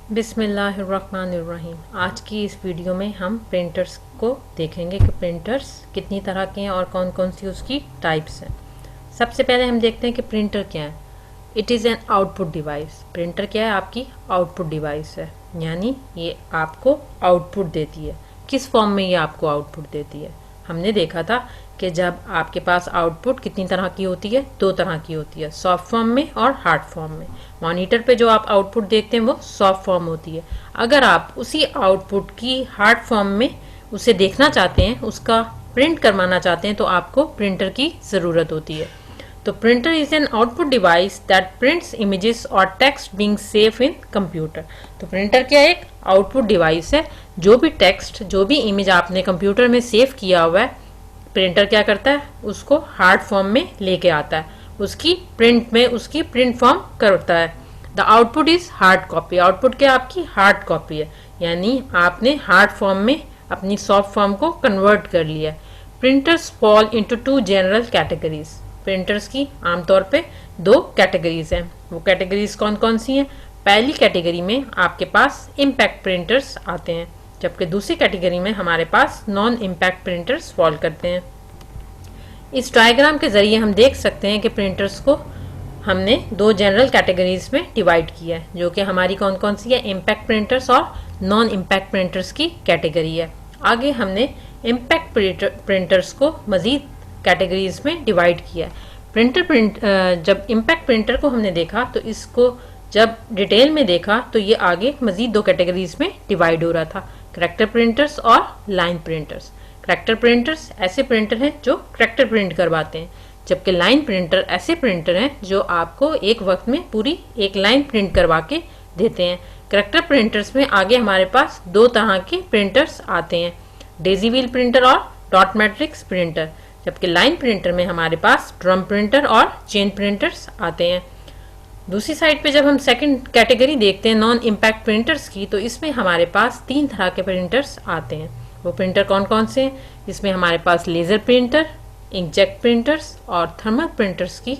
बिस्मिल्लाहिर्रहमानिर्रहीम। आज की इस वीडियो में हम प्रिंटर्स को देखेंगे कि प्रिंटर्स कितनी तरह के हैं और कौन कौन सी उसकी टाइप्स हैं। सबसे पहले हम देखते हैं कि प्रिंटर क्या है। It is an output device. Printer क्या है? आपकी आउटपुट डिवाइस है, यानी ये आपको आउटपुट देती है। किस फॉर्म में ये आपको आउटपुट देती है? हमने देखा था कि जब आपके पास आउटपुट कितनी तरह की होती है, दो तरह की होती है, सॉफ्ट फॉर्म में और हार्ड फॉर्म में। मॉनिटर पे जो आप आउटपुट देखते हैं वो सॉफ्ट फॉर्म होती है। अगर आप उसी आउटपुट की हार्ड फॉर्म में उसे देखना चाहते हैं, उसका प्रिंट करवाना चाहते हैं, तो आपको प्रिंटर की ज़रूरत होती है। तो printer is an output device that prints images और text being save in computer. तो प्रिंटर क्या एक आउटपुट डिवाइस है। जो भी टेक्स्ट, जो भी इमेज आपने कंप्यूटर में सेव किया हुआ है, प्रिंटर क्या करता है? उसको हार्ड फॉर्म में लेके आता है, उसकी प्रिंट में उसकी प्रिंट फॉर्म करता है। The output is hard copy. Output क्या आपकी हार्ड कॉपी है, यानी आपने हार्ड फॉर्म में अपनी सॉफ्ट फॉर्म को कन्वर्ट कर लिया है। Printers fall into two general categories. Printers की आमतौर पे दो कैटेगरीज हैं। वो कैटेगरीज कौन कौन सी हैं? पहली कैटेगरी में आपके पास इम्पैक्ट प्रिंटर्स आते हैं, जबकि दूसरी कैटेगरी में हमारे पास नॉन इम्पैक्ट प्रिंटर्स फॉल करते हैं। इस डायग्राम के जरिए हम देख सकते हैं कि प्रिंटर्स को हमने दो जनरल कैटेगरीज में डिवाइड किया है, जो कि हमारी कौन कौन सी है? इम्पैक्ट प्रिंटर्स और नॉन इम्पैक्ट प्रिंटर्स की कैटेगरी है। आगे हमने इम्पैक्ट प्रिंटर्स को मजीद कैटेगरीज में डिवाइड किया है। जब इम्पैक्ट प्रिंटर को हमने देखा तो इसको जब डिटेल में देखा तो ये आगे मजीद दो कैटेगरीज में डिवाइड हो रहा था, करैक्टर प्रिंटर्स और लाइन प्रिंटर्स। करैक्टर प्रिंटर्स ऐसे प्रिंटर हैं जो करैक्टर प्रिंट करवाते हैं, जबकि लाइन प्रिंटर ऐसे प्रिंटर हैं जो आपको एक वक्त में पूरी एक लाइन प्रिंट करवा के देते हैं। करैक्टर प्रिंटर्स में आगे हमारे पास दो तरह के प्रिंटर्स आते हैं, डेजी व्हील प्रिंटर और डॉट मैट्रिक्स प्रिंटर, जबकि लाइन प्रिंटर में हमारे पास ड्रम प्रिंटर और चेन प्रिंटर्स आते हैं। दूसरी साइड पे जब हम सेकंड कैटेगरी देखते हैं नॉन इम्पैक्ट प्रिंटर्स की, तो इसमें हमारे पास तीन तरह के प्रिंटर्स आते हैं। वो प्रिंटर कौन कौन से हैं? इसमें हमारे पास लेज़र प्रिंटर, इंकजेट प्रिंटर्स और थर्मल प्रिंटर्स की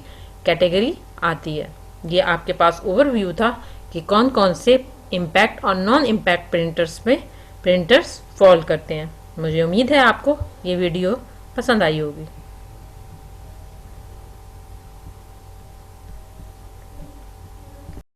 कैटेगरी आती है। ये आपके पास ओवरव्यू था कि कौन कौन से इम्पैक्ट और नॉन इम्पैक्ट प्रिंटर्स में प्रिंटर्स फॉल करते हैं। मुझे उम्मीद है आपको ये वीडियो पसंद आई होगी।